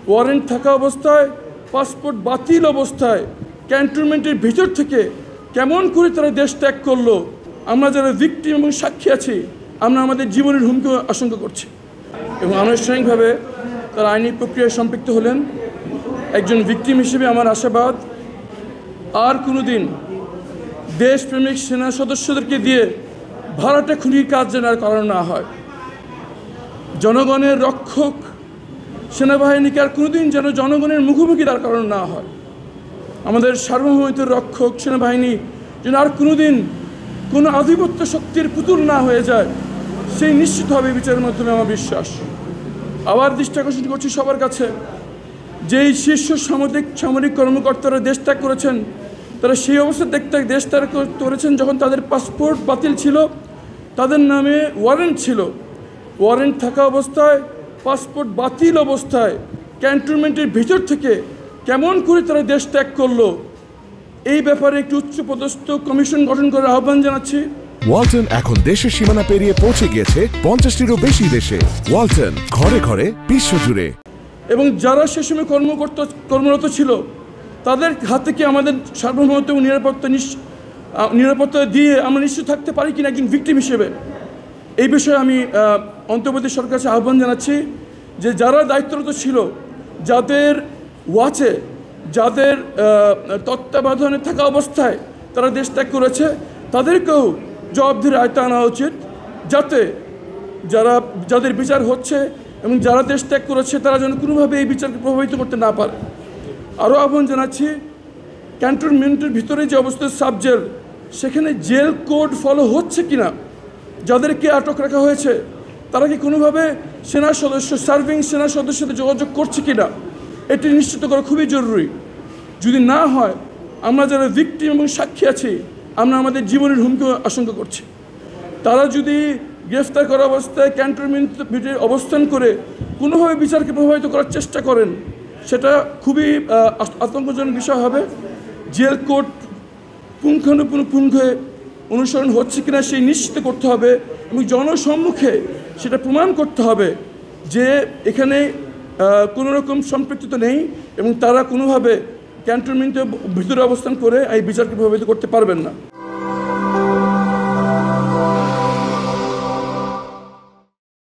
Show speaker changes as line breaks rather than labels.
Warrant থাকা অবস্থায়, passport বাতিল অবস্থায় ক্যান্টনমেন্টের ভিতর থেকে কেমন করে তারা দেশ ত্যাগ করলো, আমরা যারা ভিকটিম এবং সাক্ষী আছি, আমরা আমাদের জীবনের হুমকি আশঙ্কা করছি। এবং আনুষ্ঠানিকভাবে তারা আইনি প্রক্রিয়ায় সম্পৃক্ত হলেন। একজন ভিকটিম হিসেবে আমার আশাবাদ, আর কোনো দিন দেশপ্রেমিক সেনা সদস্যদেরকে দিয়ে ভাড়াটে খুনির কাজ যেন আর করানো না হয়। জনগণের রক্ষক সেনাবাহিনীকে আর কোনোদিন যেন জনগণের মুখোমুখি দাঁড় করানো না হয়। আমাদের সার্বভৌমত্বের রক্ষক সেনাবাহিনী যেন আর কোনোদিন কোনো আধিপত্য শক্তির পুতুল না হয়ে যায়, সেই নিশ্চিত হবে বিচারের মাধ্যমে আমার বিশ্বাস। আবার দৃষ্টি আকর্ষণ করছি সবার কাছে, যেই শীর্ষ সামরিক কর্মকর্তারা দেশ ত্যাগ করেছেন, তারা সেই অবস্থা দেশ ত্যাগ করেছেন যখন তাদের পাসপোর্ট বাতিল ছিল, তাদের নামে ওয়ারেন্ট ছিল। ওয়ারেন্ট থাকা অবস্থায়, পাসপোর্ট বাতিল অবস্থায় ক্যান্টনমেন্টের ভিতর থেকে কেমন করে তারা দেশ ত্যাগ করলো, এই ব্যাপারে একটি উচ্চপদস্থ কমিশন গঠন করার আহ্বান জানাচ্ছি।
ওয়ালটন এখন দেশের সীমানা পেরিয়ে পৌঁছে গিয়েছে 50টিরও বেশি দেশে। ওয়ালটন, ঘরে ঘরে, বিশ্বজুড়ে।
এবং যারা সে সময় কর্মরত ছিল, তাদের হাত থেকে আমাদের সার্বভৌমত্ব এবং নিরাপত্তা দিয়ে আমরা নিশ্চিত থাকতে পারি কিনা একজন ভিকটিম হিসেবে, এই বিষয়ে আমি অন্তর্বর্তী সরকারের কাছে আহ্বান জানাচ্ছি যে যারা দায়িত্বরত ছিল, যাদের ওয়াচে, যাদের তত্ত্বাবধানে থাকা অবস্থায় তারা দেশ ত্যাগ করেছে, তাদেরকেও জবাবদিহির আয়ত্তে আনা উচিত, যাতে যাদের বিচার হচ্ছে এবং যারা দেশ ত্যাগ করেছে তারা যেন কোনোভাবে এই বিচারকে প্রভাবিত করতে না পারে। আরও আহ্বান জানাচ্ছি, ক্যান্টনমেন্টের ভিতরে যে অবস্থা সাবজেল, সেখানে জেল কোড ফলো হচ্ছে কিনা, যাদেরকে আটক রাখা হয়েছে তারা কি কোনোভাবে সার্ভিং সেনা সদস্যদের যোগাযোগ করছে কিনা, এটি নিশ্চিত করা খুবই জরুরি। যদি না হয়, আমরা যারা ভিকটিম এবং সাক্ষী আছি, আমরা আমাদের জীবনের হুমকি আশঙ্কা করছি। তারা যদি গ্রেফতার করা অবস্থায় ক্যান্টনমেন্ট ভিতরে অবস্থান করে কোনোভাবে বিচারকে প্রভাবিত করার চেষ্টা করেন, সেটা খুবই আতঙ্কজনক বিষয় হবে। জেল কোড পুঙ্খানুপুঙ্খে অনুসরণ হচ্ছে কিনা সেই নিশ্চিত করতে হবে এবং জনসম্মুখে সেটা প্রমাণ করতে হবে যে এখানে কোনো রকম সম্পৃক্ততা নেই এবং তারা কোনোভাবে ক্যান্টনমেন্টের ভিতরে অবস্থান করে এই বিচারকে প্রভাবিত করতে পারবেন না।